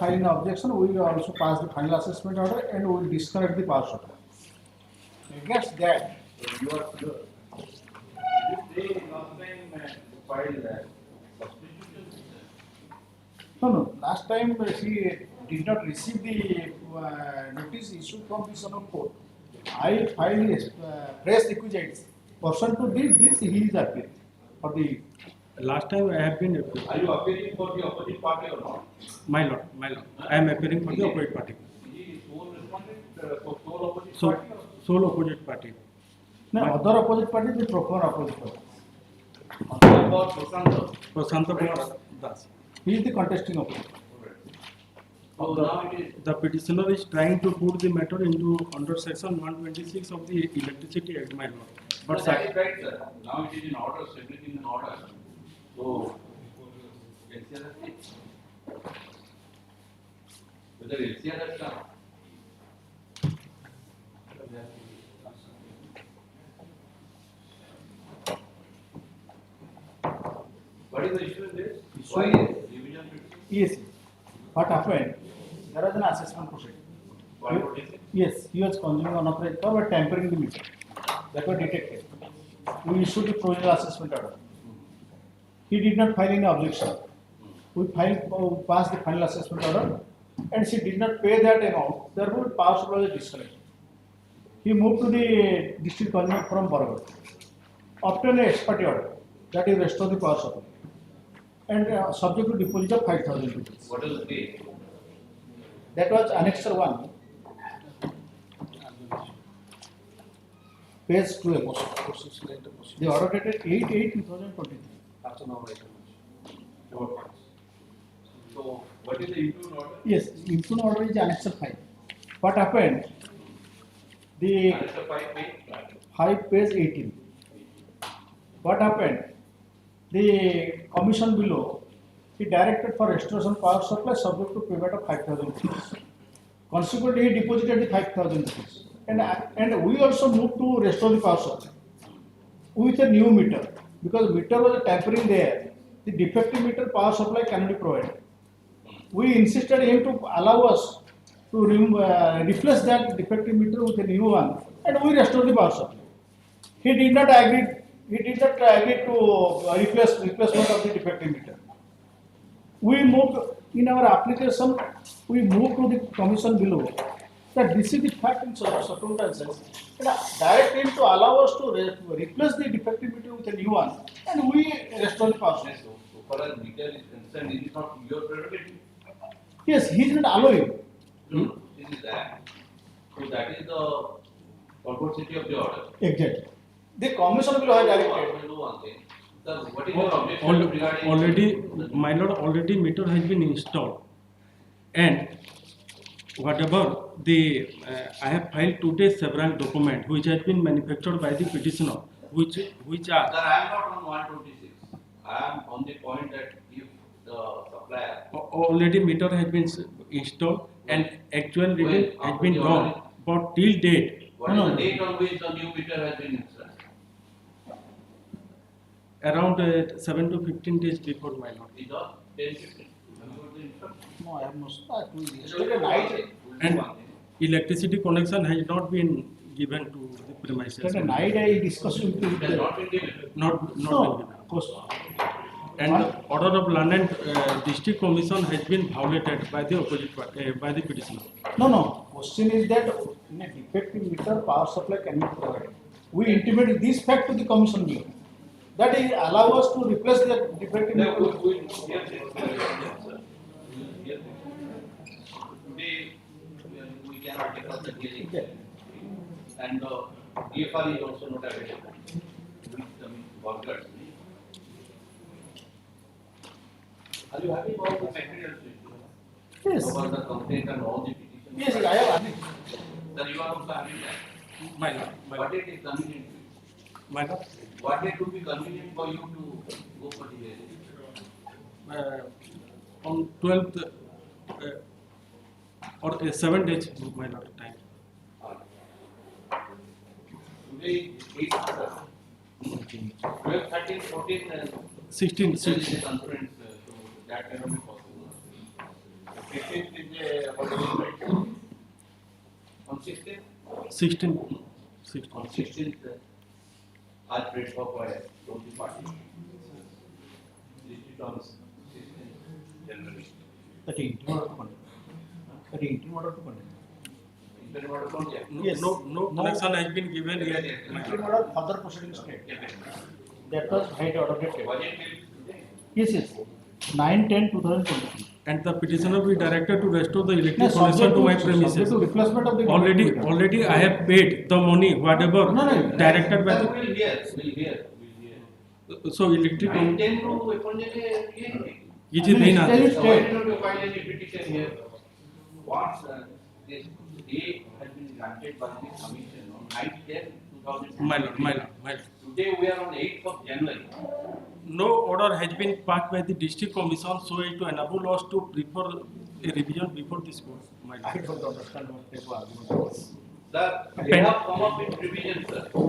file an objection, we will also pass the final assessment order and we will disconnect the power supply. Against that, So you are sure. Did they last time filed that substitution? no, last time he did not receive the notice issued from the Son of Court. I filed press requisites. Person to this, he is appearing for the. Last time I have been Are you appearing for the opposite party or not? my lord, I am appearing for the opposite party. Is he sole respondent for sole opposite So, party or? sole opposite party. No, other opposite party, the proper opposite party. For Prasanta. Prasanta Kumar Das. He is the contesting opposite. So now it is. The petitioner is trying to put the matter into under section 126 of the Electricity Act, my lord. But But that is right, sir. Now it is in order, everything in order. So, LCR has it. Whether LCR has come. What is the issue in this? Why is revision 50? Yes. What happened? There was an assessment proceeding. 146? Yes, he was consuming unauthorized power but tampering the meter. That was detected. We issued the provisional assessment order. He did not file any objection. We passed the final assessment order and she did not pay that amount. Therefore, power supply was disconnected. He moved to the district consumer from Baragar. Obtained an expertise order that is restore the power supply and subject to deposit of 5,000 rupees. What is the date? That was Annexure 1. Page 12. The order dated 8/8/2023. So, what is the improved order? Yes, improved order is Annexure 5. What happened? The Annexure 5 page? 5 page 18. What happened? The commission below, he directed for restoration power supply subject to payment of 5,000 rupees. Consequently, he deposited the 5,000 rupees. And we also moved to restore the power supply with a new meter because meter was tampering there. The defective meter power supply cannot be provided. We insisted him to allow us to replace that defective meter with a new one, and we restored the power supply. He did not agree. He did not agree to replacement of the defective meter. We moved in our application. We moved to the commission below that this is the fact in circumstances. And direct him to allow us to replace the defective meter with a new one, and we restore the power supply. So far as meter is concerned, it is not your prerogative. Yes, he is not allowing. No, this is that. So that is the purposity of the order. Exactly. The commission below has I directed. will do one thing. Sir, what is your objection regarding? Already, my lord, already meter has been installed, and whatever the I have filed today several documents which has been manufactured by the petitioner, which are Sir, I am not on 126. I am on the point that if the supplier. already meter has been installed and actual reading has been drawn, but till date What is the date on which the new meter has been installed? around 7 to 15 days before, my lord. Is of 10, 15. Have you got the instruction? No, I have no start. Yesterday night. And electricity connection has not been given to the premises. That night I discussed with It has you. not been given. Not been No, given. of course. And the order of land and district commission has been violated by the opposite party, by the petitioner. No. Question is that in a defective meter, power supply cannot be provided. We intimated this fact to the commission below. That is allow us to replace the defective No, meter. we hear this. Yes, sir. We hear this. Today, we cannot take up the hearing. Yeah. And the DFR is also not available. With some workers. Are you happy about the materials? Yes. About the complaint and all the petitions? Yes, I have it. Sir, you are also having that. My lord, my What lord, date is convenient to you? my lord. What date would be convenient for you to go for the hearing? On 12th or 7 days, my lord, time. Today, 8, 12, 13, 14, and 16, there is a 16. conference, so that cannot be possible. 15 15th is a holiday, right? On 16th? 16. On 16th, I prayed for a Roti party. District on 16th January. That interim order to continue. That interim order to continue. Interim order from there. Yes. No connection has been given yet. Interim order, further proceedings state. That was height order dated. Was it till today? Yes. 9/10/2023. And the petitioner will be directed to restore the No, electric connection to my subject premises. to replacement of the. Already I have paid the money, whatever No. directed by Sir, the. we'll hear. So electric. 9/10 to upon the Which is नहीं ना. Tell it So why straight. not you file any petition here? Once this day has been granted by the commission on 9/10/2023. My lord. Today we are on 8th of January. No order has been passed by the district commission so as to enable us to prefer a revision before this court. My I lord. don't understand what type of argument was. Sir, they have come up with revision, sir. So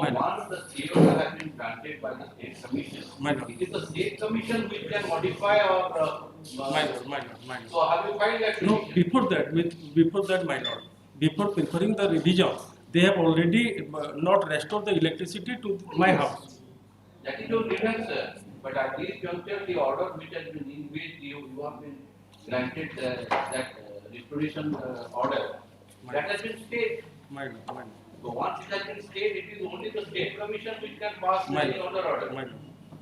My lord. once the stay order has been granted by the state commission, My lord. it is the state commission which can modify or. My lord. So have you filed that No, petition? before that, my lord, before preferring the revision, they have already not restored the electricity to my house. That is your grievance, sir. But at this juncture, the order which has been in which you have been granted that restoration order, that has been stayed. My lord. So once it has been stayed, it is only the state commission which can pass My any lord. other order. My lord.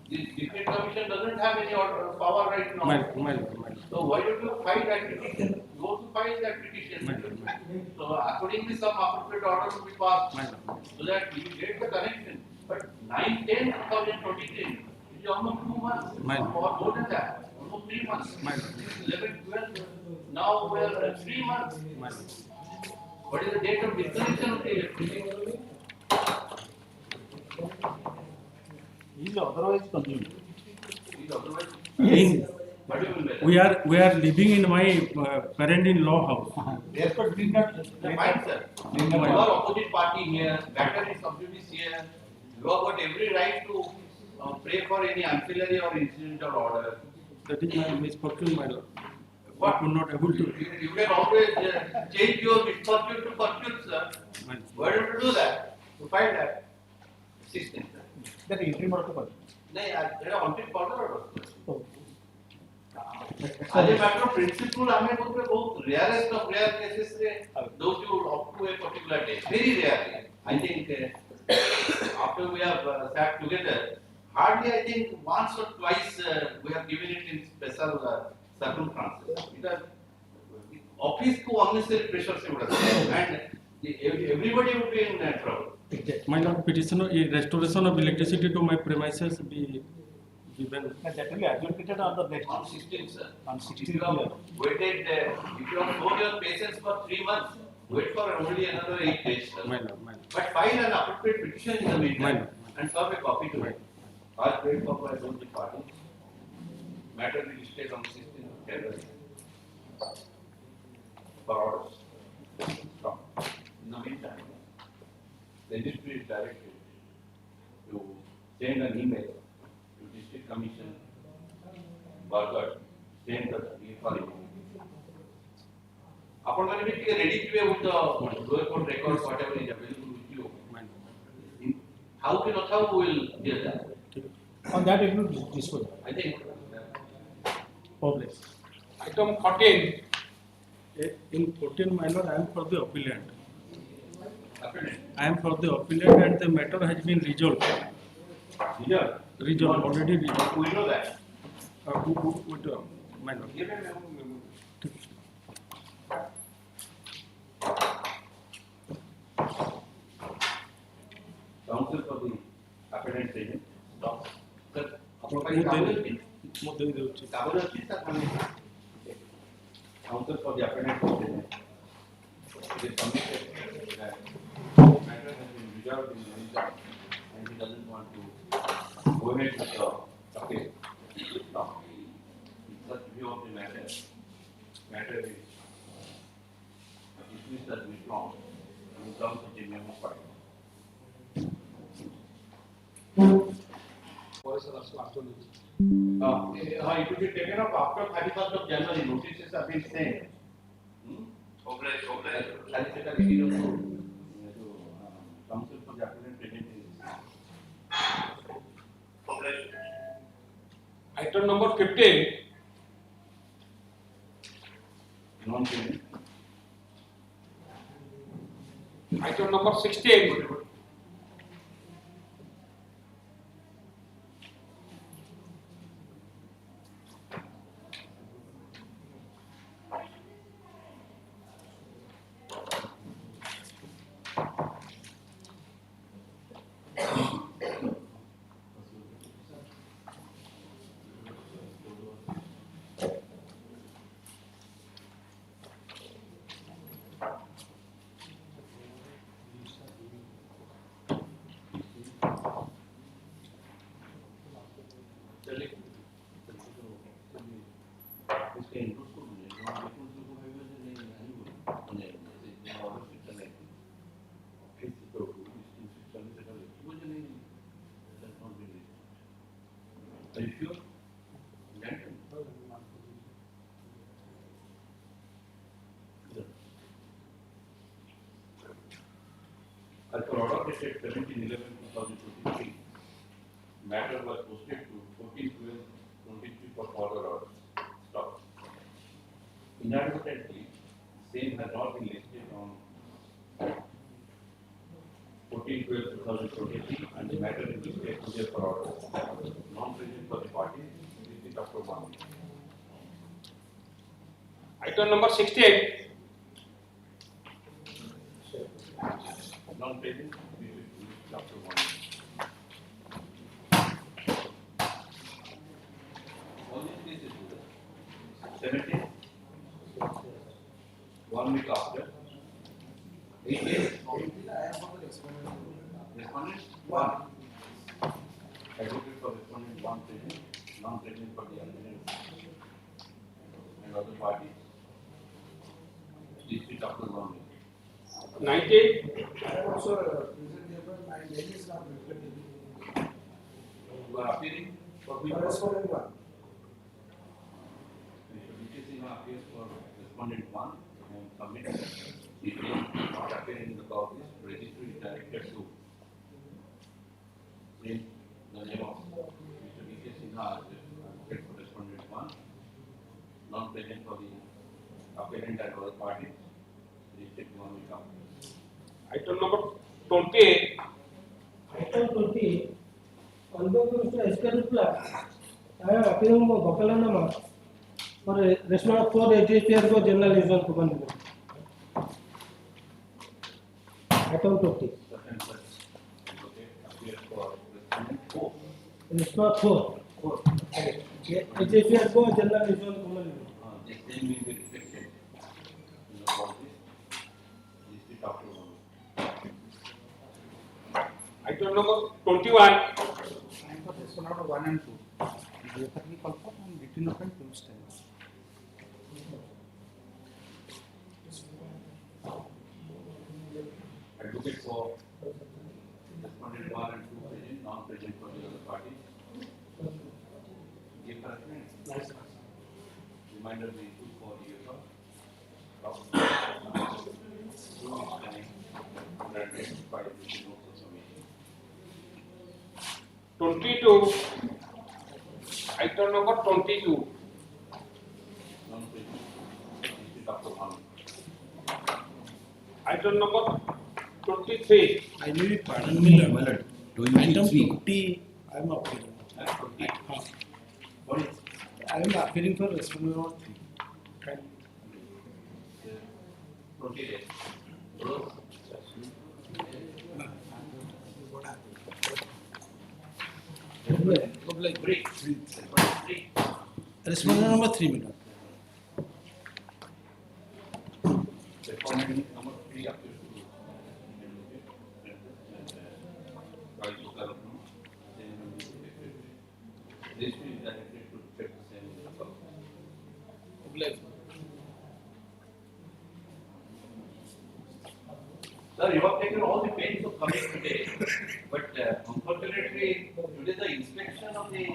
The district commission doesn't have any order, power right now. My lord. So why don't you file that petition? You also file that petition. My lord. So accordingly, some appropriate order will be passed My lord. so that you get the connection. But 9/10/2023 is almost 2 months My lord. or more than that, almost 3 months. My lord. 11, 12, now we are 3 months. My lord. What is the date of disconnection of the electricity? He is otherwise consumed. Is otherwise, In- what do you mean by that? we are living in my parent-in-law house. Therefore, did not. Fine, sir. Did You not- are opposite party here, matter is subjudice here. You have got every right to pray for any ancillary or incidental order. That is my misfortune, my lord. I What? could not able to. You can always change your misfortune to fortune, sir. My Why don't you do that? To find that. System, sir. That interim order to continue. नहीं यार wanted further order. So, As a matter of principle, हमें बहुत rarest of rare cases से those who up to a particular day, very rarely. I think after we have sat together, hardly I think once or twice we have given it in special circumstances. Because office को unnecessary pressure से उड़ा and everybody would be in trouble. My lord, petitioner, a restoration of electricity to my premises be given. and that will be adjudicated on the next. On 16th, sir. On If 16th, you have yeah. waited, if you have shown your patience for 3 months, wait for only another 8 days, sir. My lord. But file an appropriate petition in the meantime Mine. and serve a copy to it. I'll wait for my own party. Matter will be stayed on 16th of January. For orders. From. In the meantime, the industry is directed to send an email to District Commission, Bargad, send the DFR. Upon when we get ready to with the lower court records, whatever is available with you, My lord. how can how we will deal that? On that, it will dispose. I think Public. Item 14, In 14, my lord, I am for the appellant. apparently. I am for the appellant and the matter has been resolved. Yeah. Resolved, already resolved. We know that. My lord. Give him counsel for the appellant agent. Sir, ଆପଣଙ୍କ ପାଇଁ କାଗଜ ଅଛି? ମୁଁ ଦେଇଦେଉଛି। କାଗଜ ଅଛି sir? Counsel for the appellant agent. It is submitted that matter has been resolved in Odisha and he doesn't want to go ahead with the appeal. Now, in such view of the matter is dismissed as withdrawn in terms of the memo file. For ବୟସ ଆସୁନି। It will be taken up after 31st of January, notices have been sent. ଖାଲି ସେଟା ଲେଖିଦିଅନ୍ତୁ, ଯୋଉ council for the applicant presenting. Item number 15, Non-payment. item number 16, चलिए इसके input को मुझे इनपुट को भाई मुझे नहीं मुझे ऑर्डर सिस्टम है फिर तो इसकी सिस्टम से कर मुझे नहीं that not be are you sure as per order dated 17/11/2023, matter was posted to 14/12/23 for further order. Stop. Inadvertently, same has not been listed on 14/12/2023 and the matter is listed today for order. Non-present for the party, this is Dr. 1. item number 16, Non-present, this is Dr. 1. All these cases, 17, 1 week after, 8 days, respondent 1. Advocate for respondent 1 present, non-present for the applicant and other parties. This is Dr. 1. 19, I am also present here, but my name is not reflected. You are appearing for which? Correspondent one. Mr. Vijay Sinha appears for respondent 1 and submits. It is not appearing in the office. Registry is directed to print the name of Mr. Vijay Sinha as advocate for respondent 1, non-present for the appearant and other parties. District 1 will come. item number 20, Item 20, Honorable Mr. S.K. Rupla, I am appearing for Gopalanama for respondent 4 HHPR for general reason to one. Item 20, Such and such advocate appears for respondent 4. respondent 4. HHPR for general reason to one. This then will be reflected in the office. This is Dr. 1. item number 21, I am for respondent 1 and 2. The technical form and written of and full style. Advocate for respondent 1 and 2 present, non-present for the other party. Give preference. Reminder the issue for the user. Identify the notes of submission. 22, item number 22, Non-present. This is Dr. 1. item number 23, I may pardon me, item 20, I am appearing. What is? I am appearing for respondent number 3. 20 days. Those Break. Respondent number 3, madam. Respondent number 3 appears to try to clarify. This is directed to check the same. Sir, you have taken all the pains of coming today, but unfortunately, today the inspection of the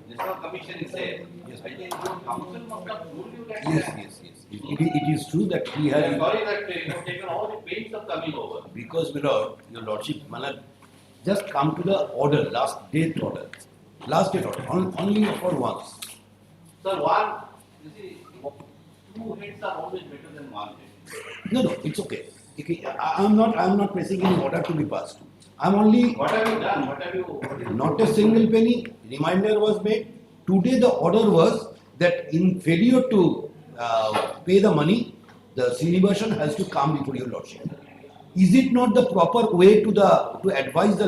National Commission is there. Yes. I think your council must have told you that. Yes. It is true that he I am has, sorry that you have taken all the pains of coming over. because my lord, your lordship, Malad, just come to the order, last date order, only for once. Sir, one, you see, two heads are always better than one head. No, it's okay. I'm not pressing any order to be passed. I'm only, What have you done? What have you? not a single penny, reminder was made. Today the order was that in failure to pay the money, the celebration has to come before your lordship. Is it not the proper way to advise the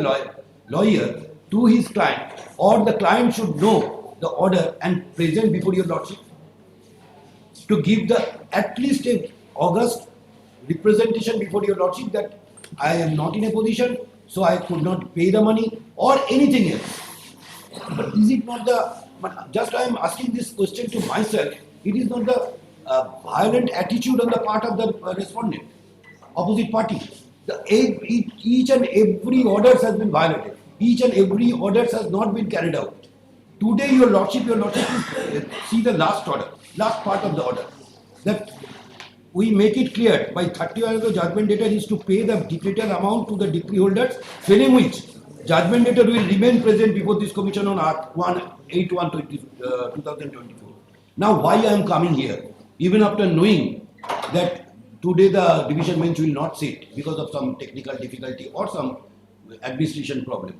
lawyer to his client, or the client should know the order and present before your lordship? To give the at least a August representation before your lordship that I am not in a position, so I could not pay the money or anything else. But is it not but just I am asking this question to myself, it is not the violent attitude on the part of the respondent, opposite party. Each and every orders has been violated. Each and every orders has not been carried out. Today your lordship is, see the last part of the order. That we make it clear by 31 of the judgment debtor is to pay the decreted amount to the decree holders, failing which judgment debtor will remain present before this commission on 8/1/2024. Now why I am coming here? Even after knowing that today the division bench will not sit because of some technical difficulty or some administration problem.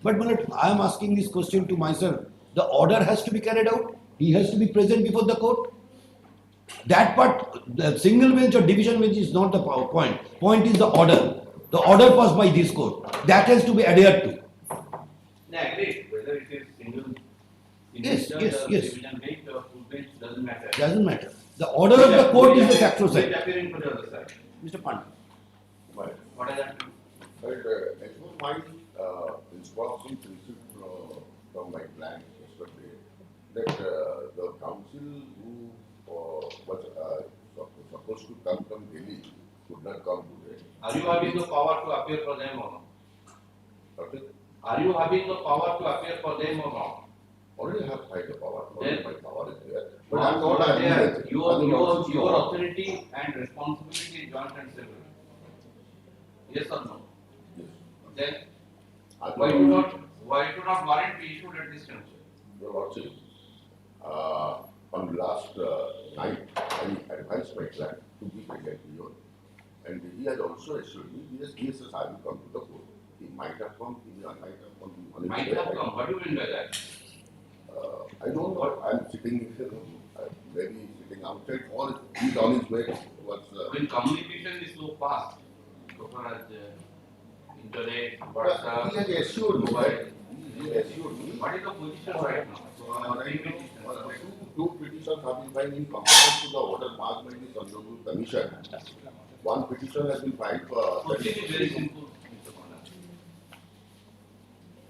But Malad, I am asking this question to myself. The order has to be carried out. He has to be present before the court. That part, the single bench or division bench is not the point. Point is the order. The order passed by this court. That has to be adhered to. No, agreed. Whether it is single, Yes, judge yes, or yes. division bench or full bench, doesn't matter. Doesn't matter. The order of the court is the sacrosanct. Which appearing to the other side. Mr. Pandit. But, What is that? as for my instruction received from my client yesterday, that the council who was supposed to come from Delhi could not come today. Are you having the power to appear for them or not? Okay? Are you having the power to appear for them or not? Already have high the power, Then- my power is there. But I'm not there. arguing. Your authority and responsibility is joint and several. Yes or no? Yes. Then I why don't do know. not warrant be issued at this juncture? Your Lordship, on last night, I advised my client to be present here. And he has also assured me, yes, I will come to the court. He might have come, he might have come. on his Might way. have come. What do you mean by that? I don't know, I'm sitting, maybe sitting outside, or he's on his way towards. When communication is so fast, so far as internet, He WhatsApp, has assured me, mobile, he has assured me. what is the position right now? Right now, two petitions have been filed in compliance to the order passed by the Honorable Commission. One petition has been filed for. Question is very simple, Mr. Conrad.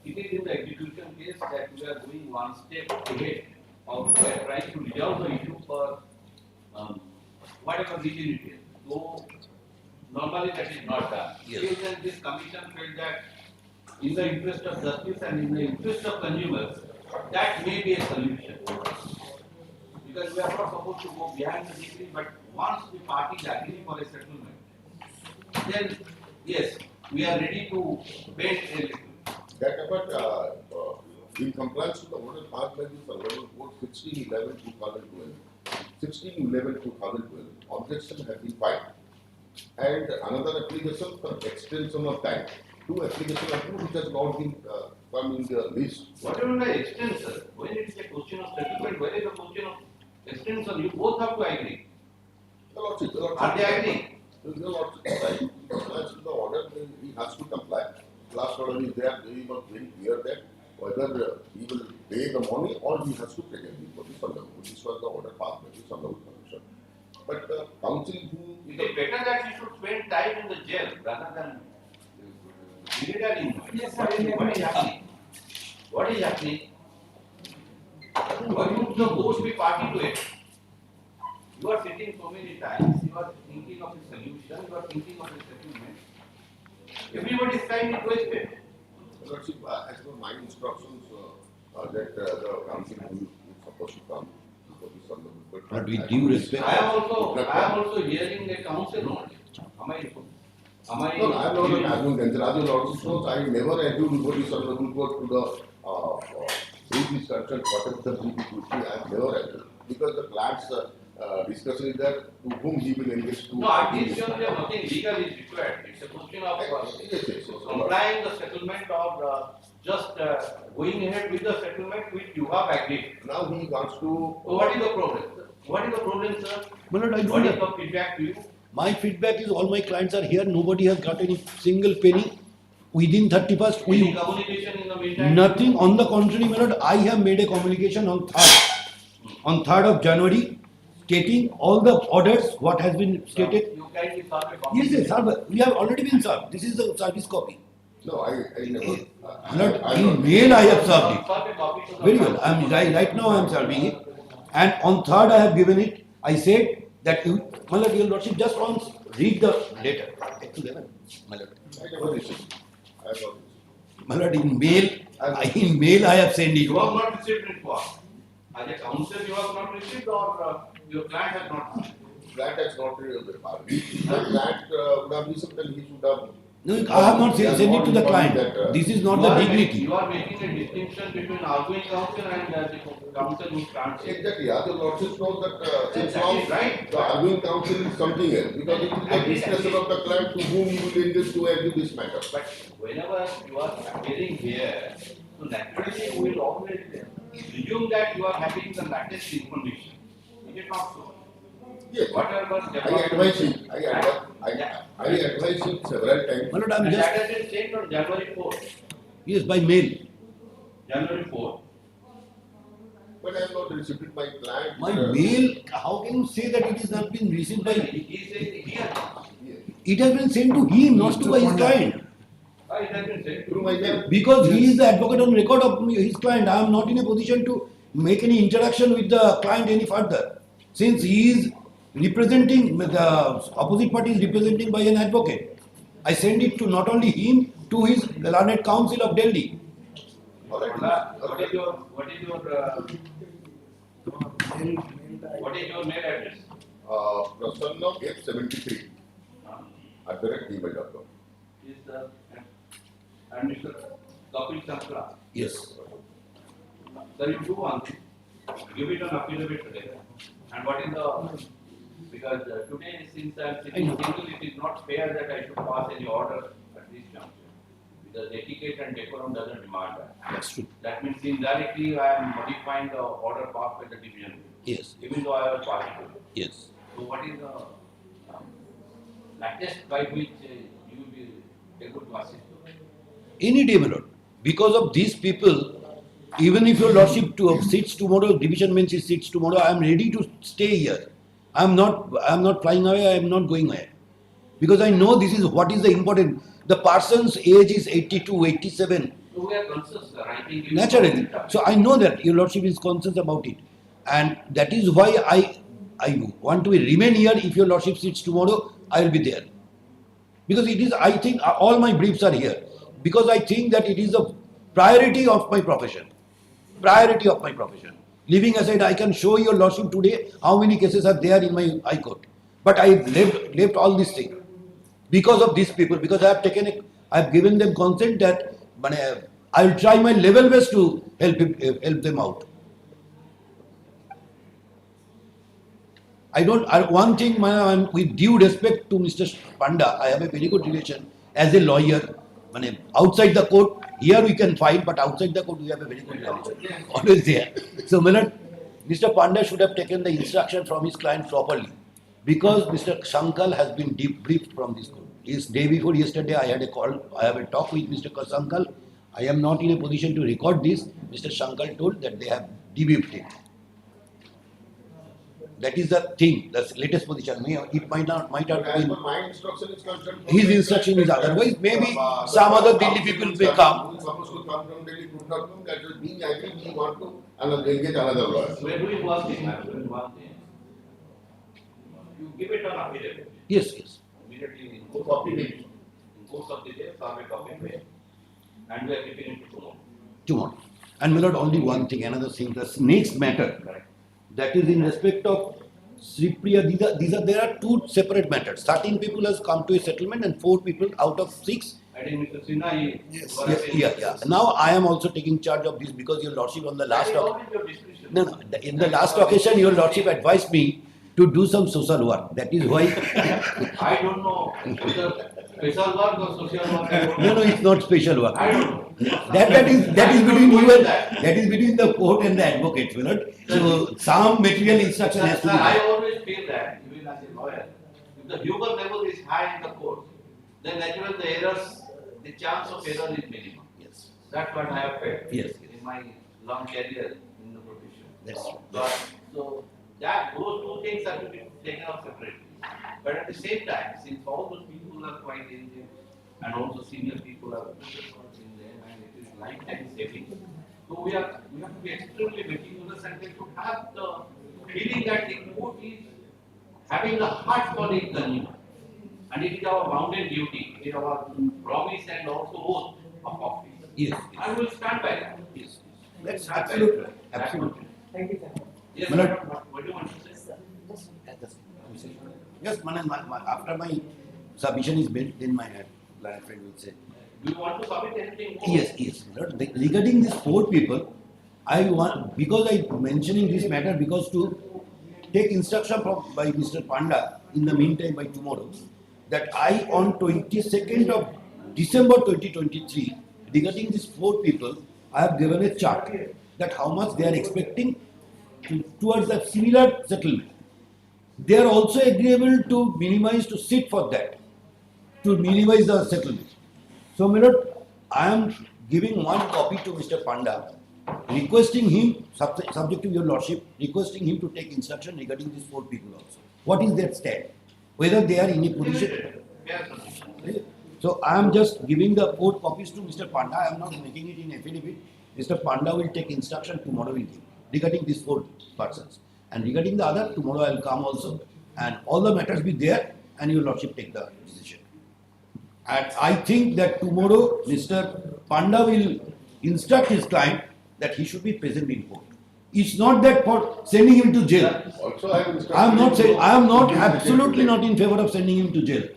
It is in the execution case that we are going one step ahead of trying to resolve the issue for whatever reason it is. So normally that is not done. Yes. Still then this commission felt that in the interest of justice and in the interest of consumers, that may be a solution. Because we are not supposed to go behind the decree, but once the parties agree for a settlement, then yes, we are ready to bend a little. That about, in compliance to the order passed by the Honorable Court 16/11/2012, 16/11/2012, objection has been filed. And another application for extension of time. Two applications are two which has not been come in the list. What do you mean by extension? When it is a question of settlement, when it is a question of extension, you both have to agree. The Lordship, Are they agreeing? The Lordship, right, compliance to the order, he has to comply. Last order is there, he was very clear that whether he will pay the money or he has to pay it before the Honorable. This was the order passed by the Honorable Commission. But the council who. It is better that you should spend time in the jail rather than Yes, sir. what is happening? What is happening? Why would the court be party to it? You are sitting so many times, you are thinking of a solution, you are thinking of a settlement. Everybody's time is wasted. Lordship, as per my instructions, that the council is supposed to come before the Sunday. But with due respect. I am also hearing a counsel only. Am I? No, I am not an arguing counsel. As your Lordship knows, I never argue before the Sunday court to the brief is concerned, whatever the brief is to see, I have never argued. Because the client's discussion is that to whom he will engage to. No, at this juncture, nothing legal is required. It's a question of Yes. complying the settlement or just going ahead with the settlement which you have agreed. Now he wants to. So what is the problem? What is the problem, sir? My lord, I What don't is have. the feedback to you? My feedback is all my clients are here. Nobody has got any single penny within 31st. Any communication in the meantime? Nothing. On the contrary, my lord, I have made a communication on 3rd of January, stating all the orders what has been stated. You kindly serve a copy. Yes, sir. We have already been served. This is the service copy. No, I never. Not in mail I have served it. Serve a copy to the Very well. Right now I am serving it. And on 3rd I have given it. I said that you, my lord, your lordship, just once read the letter. My lord. I never received. I have not received. My lord, in mail I have sent it. You have not received it for. As a counsel, you have not received or your client has not received? That has not really been part. That would have received, then he should have. No, I have not sent it to the client. This is not the dignity. You are making a distinction between arguing counsel and the counsel who can't say. Exactly, as the Lordship knows that since That now is right. the arguing counsel is something else, because it is the discretion of the client to whom he will engage to argue this matter. But whenever you are appearing here, so naturally you will always presume that you are having the latest information. Is it not so? Yes, Whatever I advise him, I advise him several times. My lord, I am And just, that has been sent on January 4th. yes, by mail. January 4th. But I have not received it, my client. My mail, how can you say that it has not been received by, He says here. Yes. it has been sent to him, not to by his client. It has been sent Through my mail. Because he is the advocate on record of his client. I am not in a position to make any interaction with the client any further. Since he is representing, the opposite party is representing by an advocate. I send it to not only him, to his learned council of Delhi. All right. What is your mail address? Prasanna F73 @gmail.com. Is the and Mr. Kapil Sankra. Yes. Sir, you do one thing. Give it an affidavit today. And what is the because today since I am sitting single, it is not fair that I should pass any order at this juncture. Because etiquette and decorum doesn't demand that. That's true. That means in reality I am modifying the order passed by the division. Yes. Even though I was party to it. Yes. So what is the latest by which you will be able to assist? Any day, my lord. Because of these people, even if your lordship sits tomorrow, division bench sits tomorrow, I am ready to stay here. I am not flying away, I am not going away. Because I know this is what is the important. The person's age is 82, 87. So we are conscious, sir. I think you Naturally. So I know that your lordship is conscious about it. And that is why I want to remain here. If your lordship sits tomorrow, I will be there. Because it is, I think all my briefs are here. Because I think that it is the priority of my profession. Priority of my profession. Leaving aside, I can show your lordship today how many cases are there in my high court. But I left all these things because of these people. Because I have given them consent that I will try my level best to help them out. One thing, with due respect to Mr. Panda, I have a very good relation as a lawyer. Outside the court, here we can fight, but outside the court we have a very good relation. Always there. So, Mr. Panda should have taken the instruction from his client properly. Because Mr. Shankal has been debriefed from this court. Day before yesterday, I had a call, I have a talk with Mr. Shankal. I am not in a position to record this. Mr. Shankal told that they have debriefed him. That is the thing, the latest position. It might have As been. per my instruction is concerned. His instruction is otherwise. Maybe some other Delhi people may come. Who is supposed to come from Delhi could not come. That is being agreed, we want to engage another lawyer. We are doing one thing, ma'am. Doing one thing. you give it on affidavit. Yes, yes. Immediately in course of the day, survey copy made. And we are keeping it tomorrow. Tomorrow. And my lord, only one thing, another thing, the next matter, that is in respect of Sri Priya, there are two separate matters. 13 people has come to a settlement and 4 people out of 6. I think Mr. Sinha is. Yeah. Now I am also taking charge of this because your lordship on the last That is always your discretion. No, in the last occasion your lordship advised me to do some social work. That is why. I don't know whether special work or social work. I don't know. No, it's not special work. I don't know. That is between you and that is between the court and the advocate, my lord. So some material instruction has to Sir, be I done. always feel that, even as a lawyer, if the human level is high in the court, then naturally the errors, the chance of error is minimum. Yes, That's what I have felt. Yes. In my long career in the profession. that's true. So that those two things have to be taken up separately. But at the same time, since all those people are quite in there, and also senior people are in there, and it is lifetime saving. So we have to be extremely meticulous and they should have the feeling that the court is having a heart for the consumer. And it is our bounden duty, it is our promise and also oath of office. Yes, I will stand by that. yes. That's absolutely, absolutely. Thank you, sir. Yes, Malad. madam, what do you want to say? Yes, after my submission is made, then my lawyer friend will say. Do you want to submit anything more? Yes. Regarding these 4 people, I want, because I mentioning this matter because to take instruction by Mr. Panda in the meantime by tomorrow, that I on 22nd of December 2023, regarding these 4 people, I have given a chart that how much they are expecting towards a similar settlement. They are also agreeable to minimize, to sit for that, to minimize the settlement. So, my lord, I am giving one copy to Mr. Panda, requesting him, subject to your lordship, requesting him to take instruction regarding these 4 people also. What is their stand? Whether they are in a position. Yes, sir. So, I am just giving the 4 copies to Mr. Panda. I am not making it in affidavit. Mr. Panda will take instruction tomorrow evening regarding these 4 persons. And regarding the other, tomorrow I will come also. And all the matters be there and your lordship take the decision. And I think that tomorrow Mr. Panda will instruct his client that he should be present in court. It's not that for sending him to jail. Also, I will. I am not saying, I am not absolutely not in favor of sending him to jail.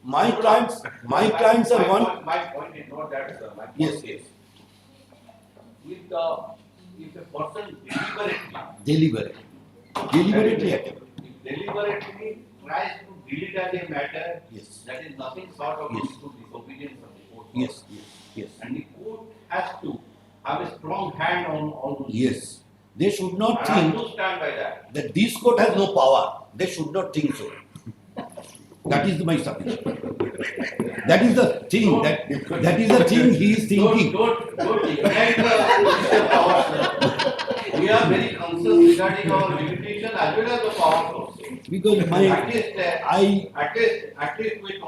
My clients are one. My point is not that, sir. My point Yes. is, if a person Deliberately acted. deliberately tries to delete as a matter, Yes. that is nothing short of Yes. to disobedience of the court. Yes. And the court has to have a strong hand on all those. Yes. They should not And I think do stand by that. that this court has no power. They should not think so. That is my submission. That is the thing. That is the thing he is thinking. Don't ignite the power, sir. We are very conscious regarding our limitation as well as the power also. Because At least with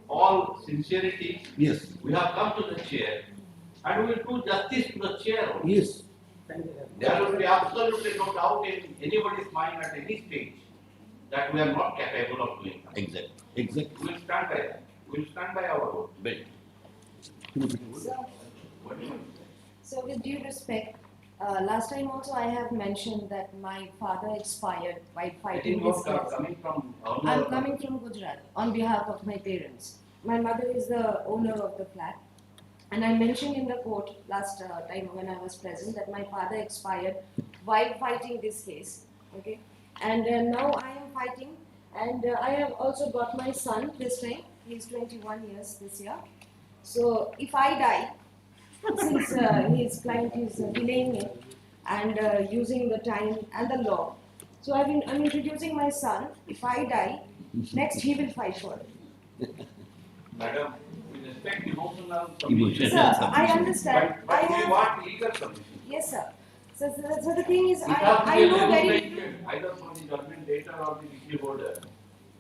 all sincerity, yes, we have come to the chair and we will do justice to the chair also. yes, Thank you, sir. There will be absolutely no doubt in anybody's mind at any stage that we are not capable of doing that. exactly. We will stand by that. We will stand by our oath. Very. So, What do you want? so with due respect, last time also I have mentioned that my father expired while I fighting think you his are case. coming from. I'm coming from Gujarat on behalf of my parents. My mother is the owner of the flat. And I mentioned in the court last time when I was present that my father expired while fighting this case. Okay, and now I am fighting, and I have also got my son this time. He's 21 years this year. So if I die, since his client is delaying it and using the time and the law, so I'm introducing my son. If I die, next he will fight for it. Madam, we respect emotional Emotion. submission. Sir, I understand. But I we have. want legal submission. Yes, sir. So the thing is, It has to I be a know level very playing field, either from the judgment data or the decree holder.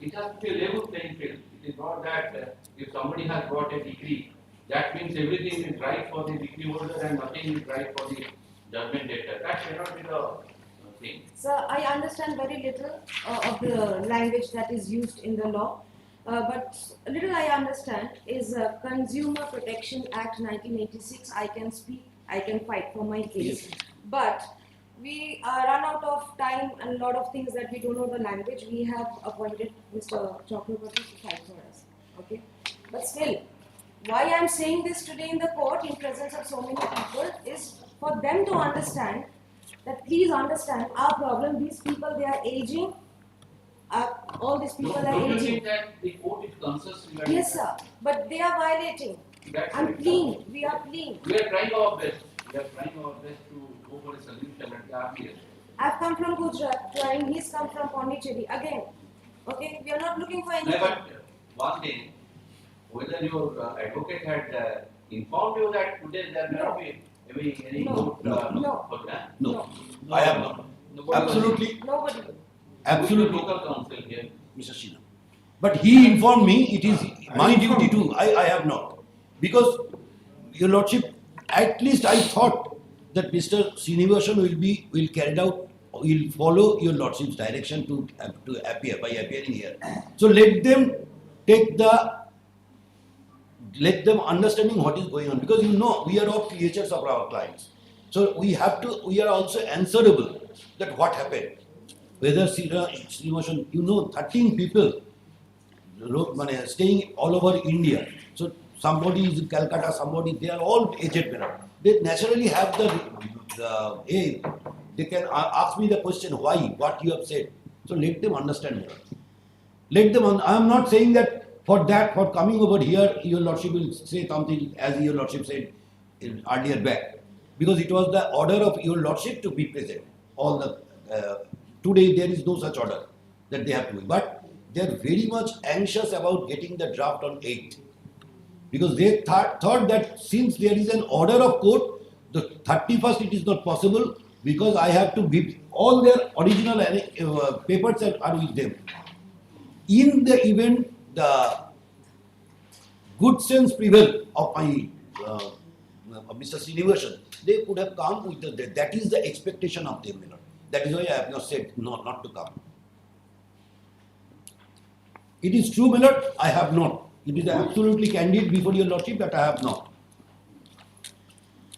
It has to be a level playing field. It is not that if somebody has brought a decree, that means everything is right for the decree holder and nothing is right for the judgment data. That cannot be the thing. Sir, I understand very little of the language that is used in the law, but little I understand is Consumer Protection Act 1986. I can speak, I can fight for my case, but we run out of time and a lot of things that we don't know the language. We have appointed Mr. Chakraborty to fight for us. Okay, but still, why I am saying this today in the court in presence of so many people is for them to understand that please understand our problem. These people, they are aging. All these people are Don't you aging. think that the court is conscious regarding Yes, sir. But they are violating. That's I'm right. pleading. We are pleading. We are trying our best. We are trying our best to go for a solution at the earliest. I've come from Gujarat, trying. He's come from Pondicherry. Again, okay. We are not looking for No, anything. but one thing, whether your advocate had informed you that today there may not be any No. court No. for that? No, I have not. Absolutely, Nobody will. absolutely, Local council here. Mr. Shina. But he informed me, it is my duty too, I have not. Because, your lordship, at least I thought that Mr. Srinivasan will carry out, will follow your lordship's direction to appear, by appearing here. So let them understanding what is going on, because you know, we are all creatures of our clients. So we are also answerable that what happened. Whether Srinivasan, 13 people staying all over India. So somebody is in Calcutta, they are all aged men. They naturally have they can ask me the question, why, what you have said. So let them understand. I am not saying that for coming over here, your lordship will say something as your lordship said earlier back. Because it was the order of your lordship to be present. Today there is no such order that they have to be. But they are very much anxious about getting the draft on 8th. Because they thought that since there is an order of court, the 31st it is not possible, because I have to give all their original papers are with them. In the event the good sense prevail of my Mr. Srinivasan, they could have come with that is the expectation of them. That is why I have not said not to come. It is true, my lord, I have not. It is absolutely candid before your lordship that I have not.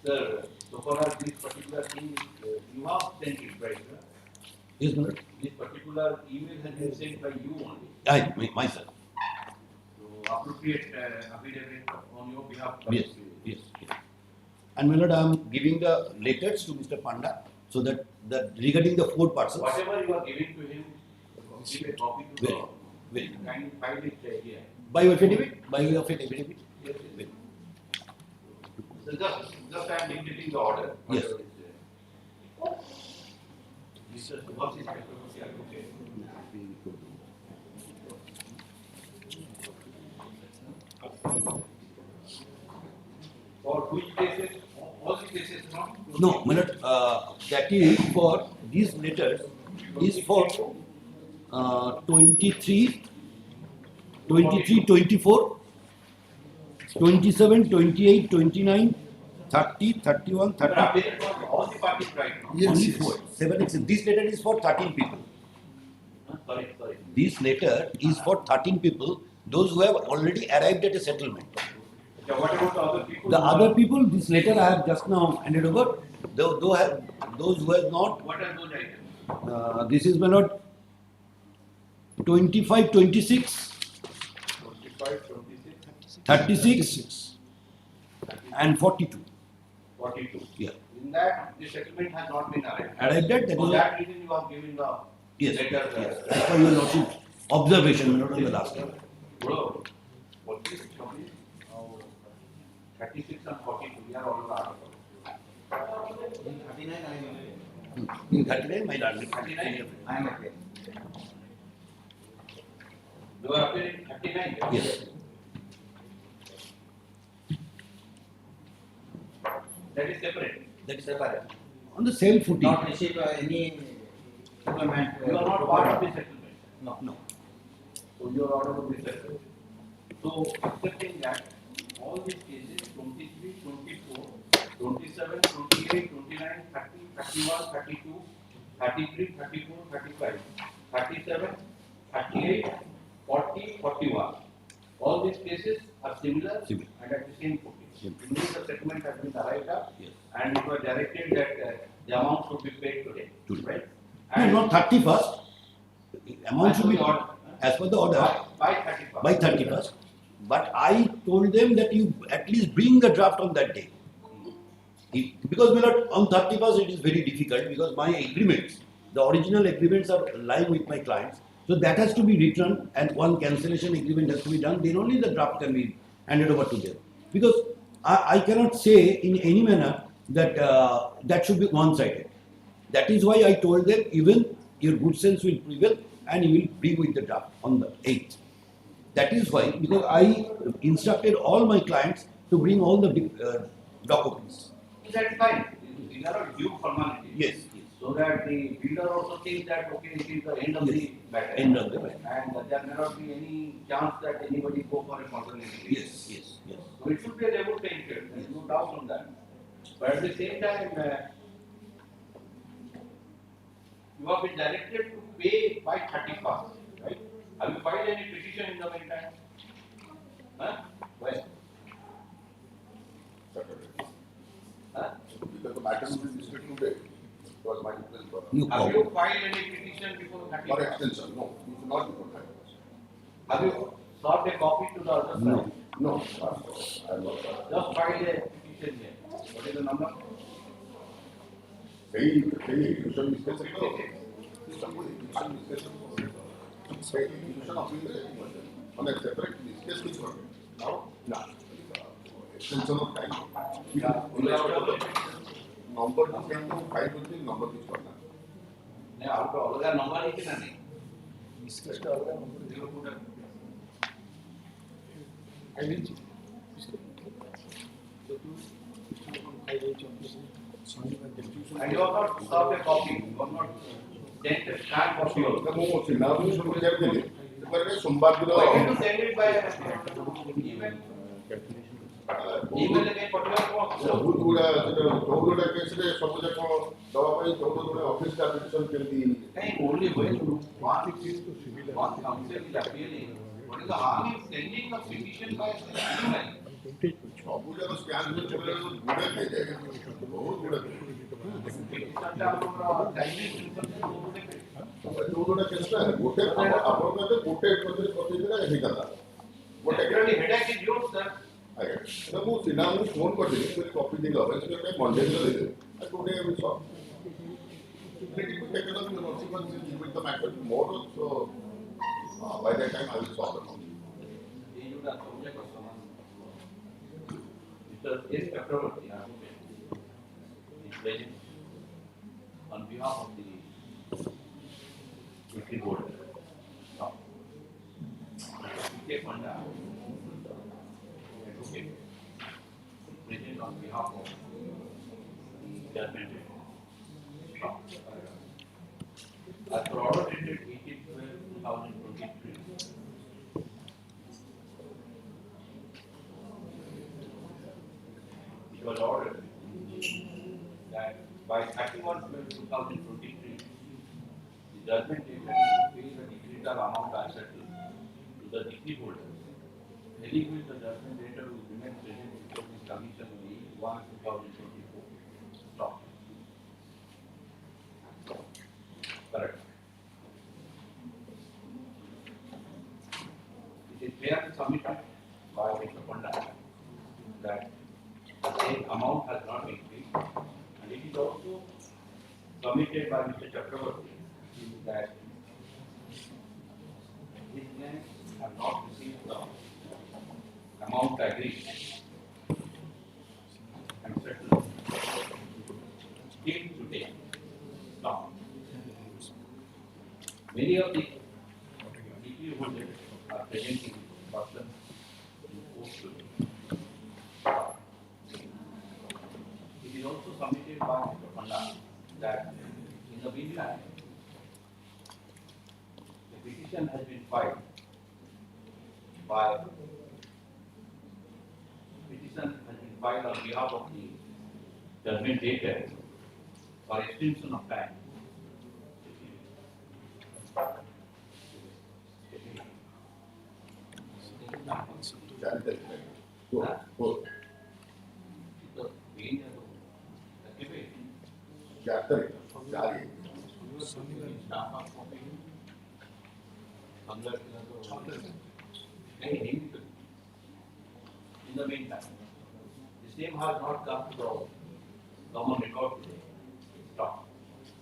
Sir, so far as this particular thing, you have sent it, right? Yes, my lord. This particular email has been sent by you only. Myself. So appropriate affidavit on your behalf. Yes. And my lord, I am giving the letters to Mr. Panda, so that regarding the 4 parcels. Whatever you are giving to him, give a copy to Very, the. very. Can you file it here? By your affidavit? By your affidavit? Yes. Very. So just I am dictating the order. Yes. Whatever is there. Mr. Subhash is Chakraborty advocate. For which cases? All the cases, no? No, my lord, that is for these letters is for 23, 24, 27, 28, 29, 30, 31, 30. Affidavit for all the parties right now. Only 4. 7, this letter is for 13 people. Sorry. This letter is for 13 people, those who have already arrived at a settlement. Yeah, what about the other people? The other people, this letter I have just now handed over. Those who have not, What are those items? this is my lord, 25, 26, 25, 26, 36, and 42. 42. Yeah. In that, the settlement has not been arrived. Arrived at that For is that reason, you are giving the yes. letter. Yes. As per your lordship observation, not on the last time. Bro, what is it? 36 and 42, we are all out. In 39, my lord. 39? I am okay. You are appearing 39? Yes. That is separate. That is on the same footing. Not receive any supplement. You are not part of the settlement. No. So your order will be separate. So accepting that, all these cases 23, 24, 27, 28, 29, 30, 31, 32, 33, 34, 35, 37, 38, 40, 41. All these cases are similar Similar. and at the same footing. Similar. Immediately the settlement has been arrived at Yes. and it was directed that the amount should be paid today. Today. Right? No, not 31st. Amount should be order. as per the order By 31. by 31st. But I told them that you at least bring the draft on that day. Because my lord, on 31st it is very difficult because my agreements, the original agreements are lying with my clients. So that has to be returned and one cancellation agreement has to be done. Then only the draft can be handed over to them. Because I cannot say in any manner that that should be one-sided. That is why I told them even your good sense will prevail and you will bring with the draft on the 8th. That is why, because I instructed all my clients to bring all the documents. That's fine. These are all due formalities. Yes, yes. So that the builder also thinks that okay, it is the end of Yes. the matter. End of the matter. And there cannot be any chance that anybody go for a alternative. Yes, yes, yes. So it should be a level playing field. There is no doubt on that. But at the same time, you have been directed to pay by 31st, right? Have you filed any petition in the meantime? Huh? When? Saturday. Huh? Because the matter will be discussed today. Was my request for. You Have call. you filed any petition before For 31st? extension, no, it is not before 31st. Have you sought a copy to the other side? No. No, I am not. Just file a petition here. What is the number? Hey, execution discussion. Execution discussion. Execution of the on a separate discussion for now. No. Extension of time. Yeah. Number to send to 5 will be number is for now. नहीं आपको अलग number है कि नहीं? And you have not served a copy. You have not sent a stamp of yours. ମୁଁ ସିନାରୁ ସବୁ ପଚାରିଥିଲି ସେପାରେ ସୋମବାର ଦିନ Why can't you send it by email? Email again particular ବହୁତ ଗୁଡ଼ା 14ଟା କେସରେ ସବୁ ଯାକ ଦେବା ପାଇଁ 14 ଗୁଡ଼ା ଅଫିସ ଆପ୍ଲିକେସନ କେମିତି नहीं only way to one council is appealing. What is the harm in sending a petition by email? ସବୁ ଯାକ ସ୍କାନ୍ ଗୁଡ଼େ ହେଇଯାଏ ବହୁତ ଗୁଡ଼େ Petition ଟା ଆମର Chinese ଯୋଉଟା କେସଟା ଗୋଟେ ଆପଣଙ୍କ ତ ଗୋଟେ ମଧ୍ୟରେ ପଠେଇଦେଲେ ହେଇଥାନ୍ତା ଗୋଟେ Actually, headache is yours, sir. ଆଜ୍ଞା ତ ମୁଁ ସିନାଙ୍କୁ ଫୋନ କରିଥିଲି ମୁଁ କପି ଦେଇ ଗଲେ ସେ ମଣ୍ଡେ ଦିନ ଦେଇଦେବେ ଆଉ today will solve Let it take another consequences with the matter tomorrow, so by that time I will solve the problem. ये जो ना समझे को समान Mr. S. Chakraborty, is present on behalf of the Equity Board. Now, take one advocate present on behalf of the judgment. Now, as per order dated 18/12/2023. It was ordered that by 31/12/2023, the judgment date has pay the decretal amount unsettled to the decree holder. Heading with the judgment data will remain present before the commission on 1/2024. Stop. Correct. It is fair to submit by Mr. Panda that the same amount has not been paid, and it is also submitted by Mr. Chakraborty that his clients have not received the amount agreed and settled till today. Now, many of the degree holders are presenting person in court today. It is also submitted by Mr. Panda that in the meantime, the petition has been filed on behalf of the judgment taker for extension of time Sanitary plan. Four. तो तीन है तो रखे पे Chapter. Chari. Staff of copy अंदर का तो नहीं नहीं in the meantime the same has not come to the common record today. Stop.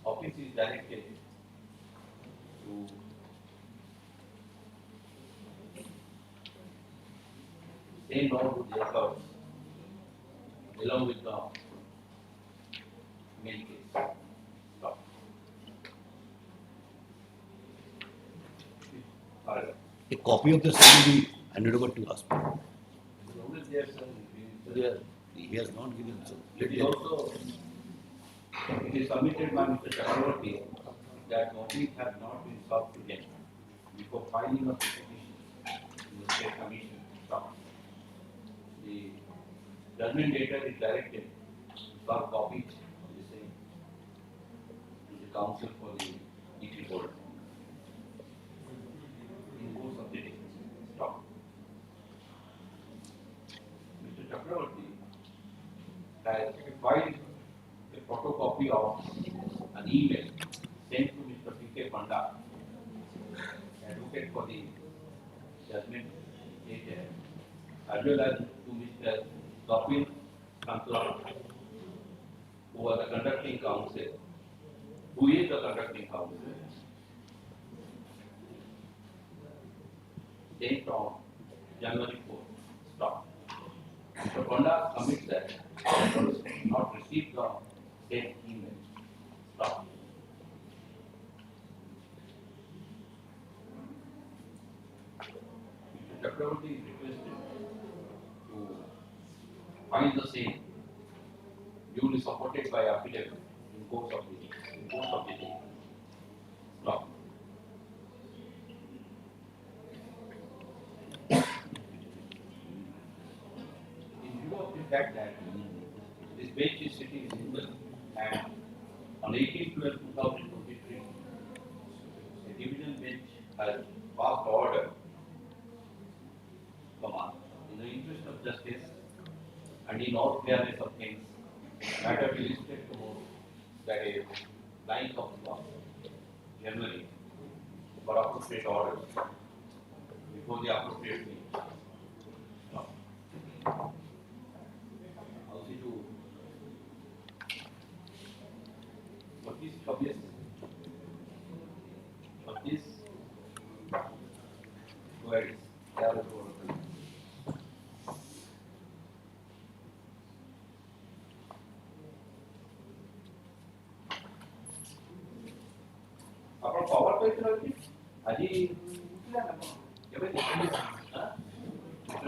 Office is directed to send all the records along with the main case. Stop. Alright. A copy of the same will be handed over to us. Always there some He has not given so. it is also it is submitted by Mr. Chakravarti that copies have not been solved yet before filing of the petition in the state commission. Stop. The judgment data is directed to solve copies of the same to the council for the ET board. In course of the day. Stop. Mr. Chakravarti has filed a photocopy of an email sent to Mr. P.K. Panda, advocate for the judgment data, as well as to Mr. Kapil Kankla, who was the conducting counsel, who is the conducting counsel, date on January 4th. Stop. Mr. Panda commits that he has not received the same email. Stop. Mr. Chakravarti is requested to find the same duly supported by affidavit in course of the day. Stop. In view of the fact that this bench is sitting single and on 18/12/2023, the division bench has passed order, in the interest of justice and in all fairness of things, matter will illustrate to know that a 9th of January for appropriate orders before the appropriate meeting. Also to for this queries, they are the ଆପଣ cover କରିଥିଲେ କି ଆଜି ଥିଲା ନା କଣ କେବେ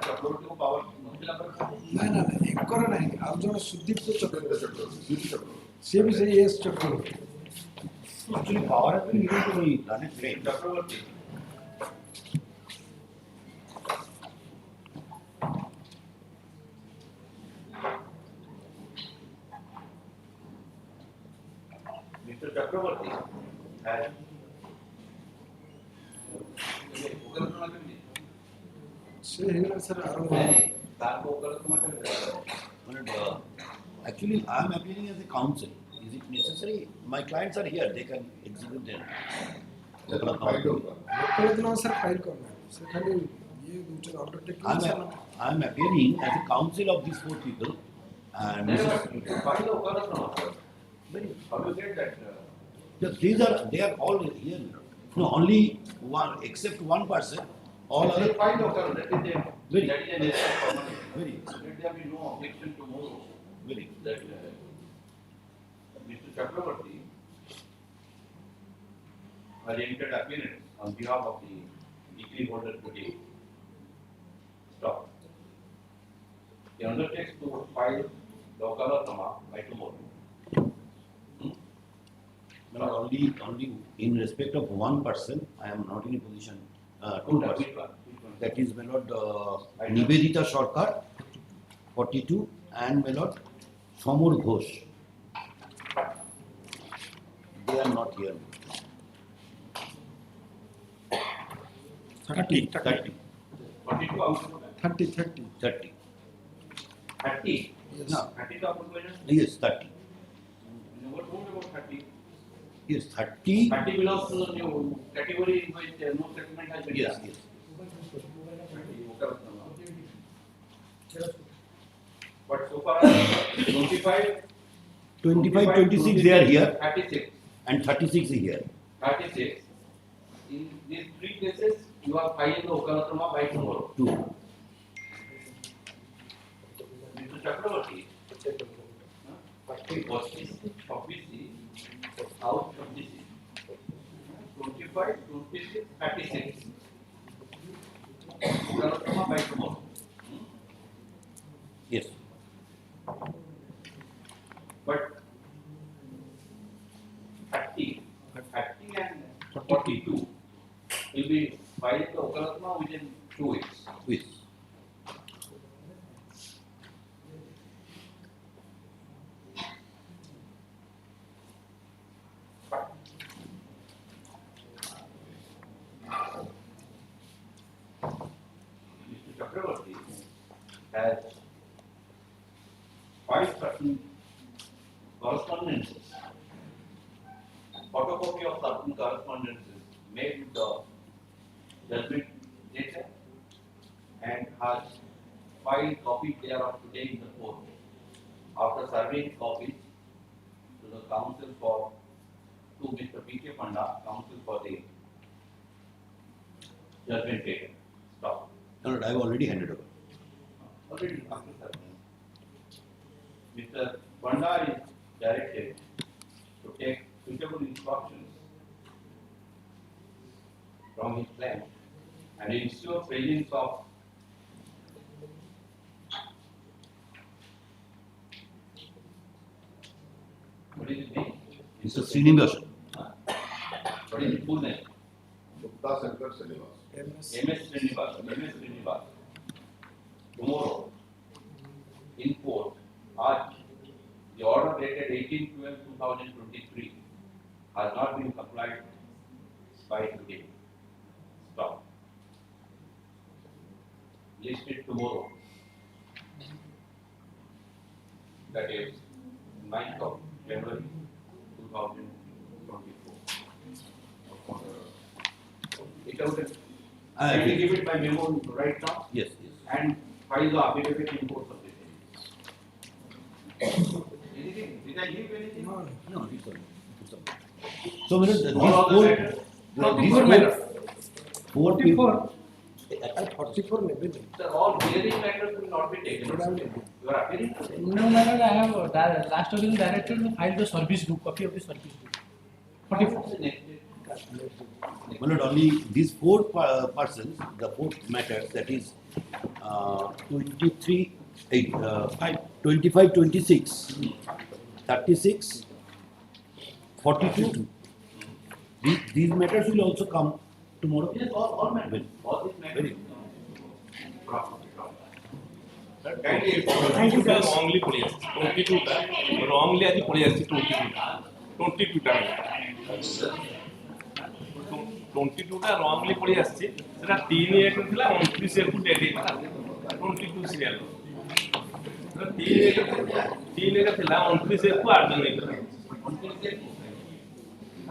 ଚକ୍ରବର୍ତ୍ତୀକୁ power ନଥିଲା ପରେ ନା ନା ନା ଏକର ନାହିଁ ଆଉ ଜଣେ ସୁଦୀପ୍ତ ଚକ୍ରବର୍ତ୍ତୀ City Chapter. ସିଏ ବି ସେଇ S Chakravarti Actually, power has been given to the planet train. Chakravarti Mr. Chakravarti has ସେ ହେଇଗଲା ସାର୍ ଆରମ୍ଭ ତାର ଓକାଲତମା କେବେ But, actually, I am appearing as a counsel. Is it necessary? My clients are here. They can execute their. Find out. ଲୋକଦିନ sir file କରିନାହାନ୍ତି ସେ ଖାଲି ଇଏ ଦେଉଛନ୍ତି undertaking I am appearing as a counsel of these four people. And file ଓକାଲତମା very, how you get that they are all here. No, only one, except one person. All other. file occurred, that is Very. that is a nature of formality. Very, Let there be no objection tomorrow very. that Mr. Chakravarti has entered appearance on behalf of the degree holder today. Stop. He undertakes to file the Okalatama by tomorrow. But only in respect of one person, I am not in a position. Two Which persons. one? Which one? That is my lord Nivedita Sarkar, 42, and my lord Samur Ghosh. They are not here. 30 30. 42 आपको 30, 30. 30. 30. Yes. No. 30 तो आपको बोला Yes, 30. what about 30? Yes, 30. 30 belongs to the new category in which no settlement has been Yes, done. yes. But so far 25, 25, 26 they are here 36. and 36 is here. 36. In these three cases, you are filing the Okalatama by tomorrow. 2. Mr. Chakravarti, what is obviously out of this 25, 26, 36. Okalatama by tomorrow. Yes. But 30 and 42 will be filing the Okalatama within 2 weeks. Yes. Mr. Chakravarti has 5 certain correspondences, photocopy of certain correspondences made with the judgment data and has 5 copies thereof today in the court. After serving copies to the counsel to Mr. P.K. Panda, counsel for the judgment data. Stop. No, I have already handed over. Already after serving. Mr. Panda is directed to take suitable instructions from his client and ensure presence of what is his name? Mr. Srinivasan. What is his full name? Gupta Shankar Srinivas. MS Srinivas. Tomorrow, in court, the order dated 18/12/2023 has not been complied by today. Stop. Listed tomorrow. That is 9th of January 2024. It out. I Can you agree. give it by memo right now Yes, yes. and file the affidavit in court of this. Anything? Did I leave anything? No, No, it's all. So, these All of the four, matters? these four people. 44 maybe. Sir, all hearing matters will not be taken. Should have taken. You are appearing? No, my lord, I have last order directed to file the service book, copy of the service book. 44. What's the next date? Well, not only these four persons, the four matters, that is 23, 25, 26, 36, 42. These matters will also come tomorrow. Yes, all matters. Well, All these matters. very Thank you. wrongly পড়ে আসছে 22টা wrongly আজ পড়ে আসছে 22টা Sir, 22টা wrongly পড়ে আসছে সেটা 3 এর ଥିଲା 29 এর ডেট ହେଇଥିଲା 22 সিরিয়াল 3 এর ଥିଲା 29 এর କୁ 8 দিন ହେଇଥିଲା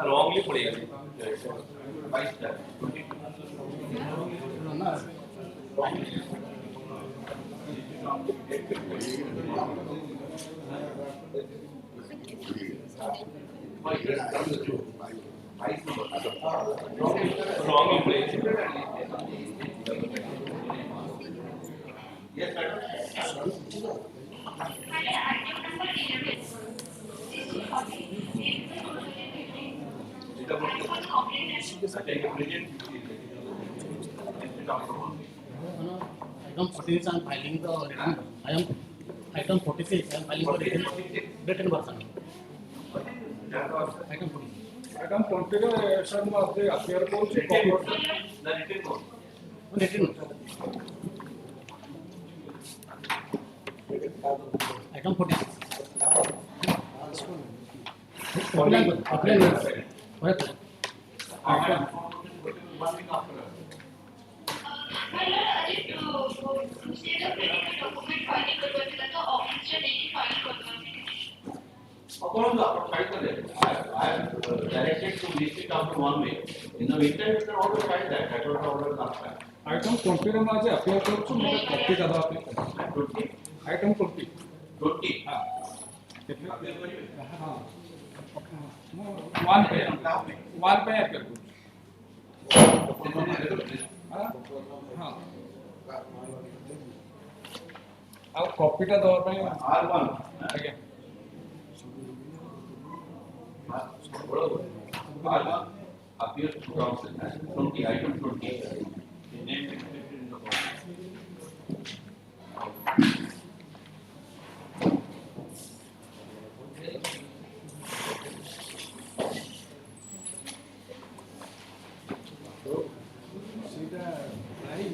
wrongly পড়ে আসছে Vice Chair. wrongly পড়ে আসছে Yes, madam. Item 46, I am filing the return. Item 46, I am filing the written version. Item 46. Item 20 ରେ sir ମୁଁ आपके appear କରୁଛି cover The written code. Written. Item 46. Apply. Correct. One week after. instead of getting the document filing करवा दिला तो office से नहीं file करवा दिला According to our file, I have directed to list it after 1 week. In the meantime, you can always find that. That was the order last time. Item 20 ରେ ମାঝে apply କରୁଛୁ ମୁଁ କପି ଟା ଦବା ପାଇଁ 20. ଆଇଟମ 20 20. ହଁ Apply କରିବେ? ହଁ ମୁଁ ୱାନ୍ ପାଇଁ ଆପ୍ଲାଏ କରୁଛୁ ହଁ ଆଉ କପିଟା ଦବା ପାଇଁ R1. ଆଜ୍ଞା R1 appears to council as 20, item 20. The name is written in the form. ସେଇଟା ନାଇଁ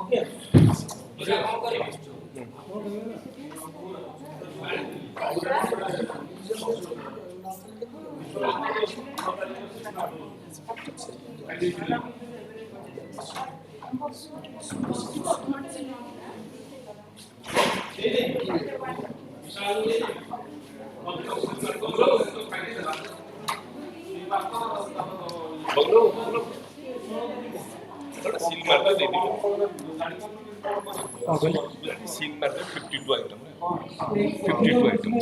ओके सील मारता दे दी सील मारता 52 आइटम 52 आइटम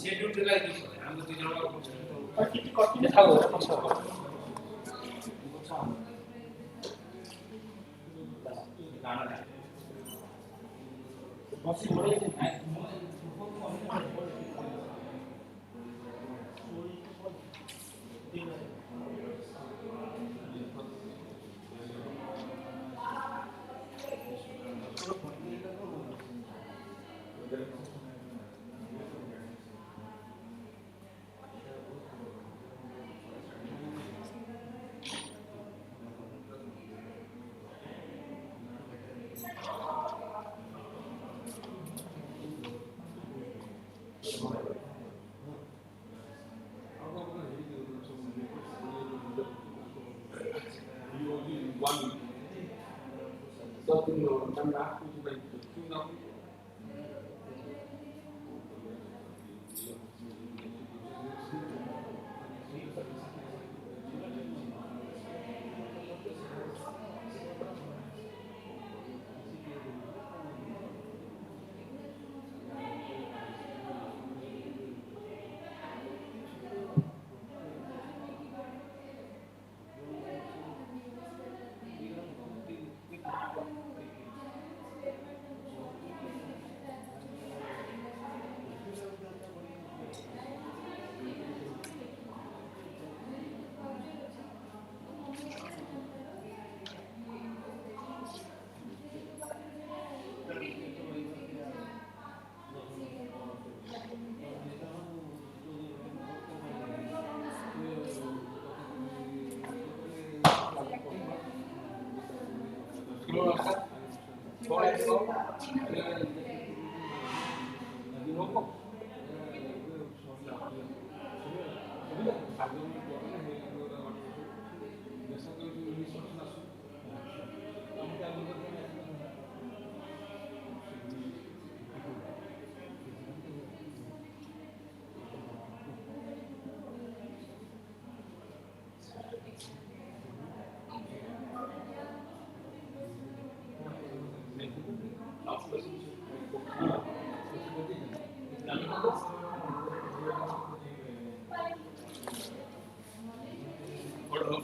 ସେ ଡ୍ୟୁଟି ଲାଗି ଆମେ ଦୁଇ ଜଣ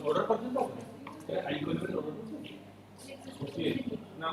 order କରିଦେଲ ଆଇ କରିବେ ନା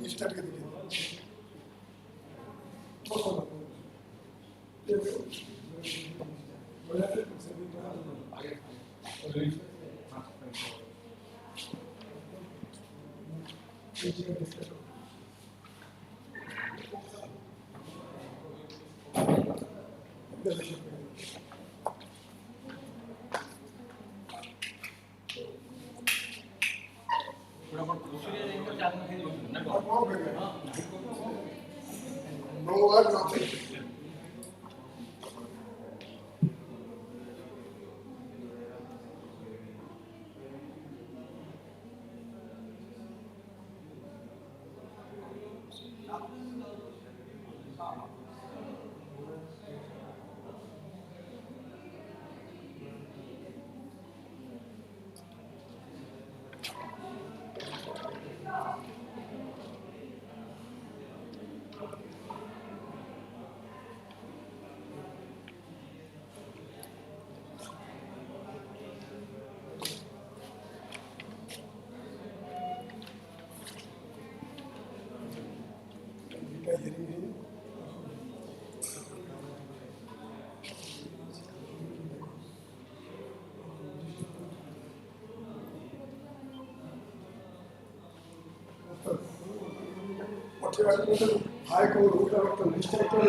स्टार्ट कर दीजिए No word, nothing. వచ్చేటప్పుడు ఆయకు ఊట నిశ్చయితో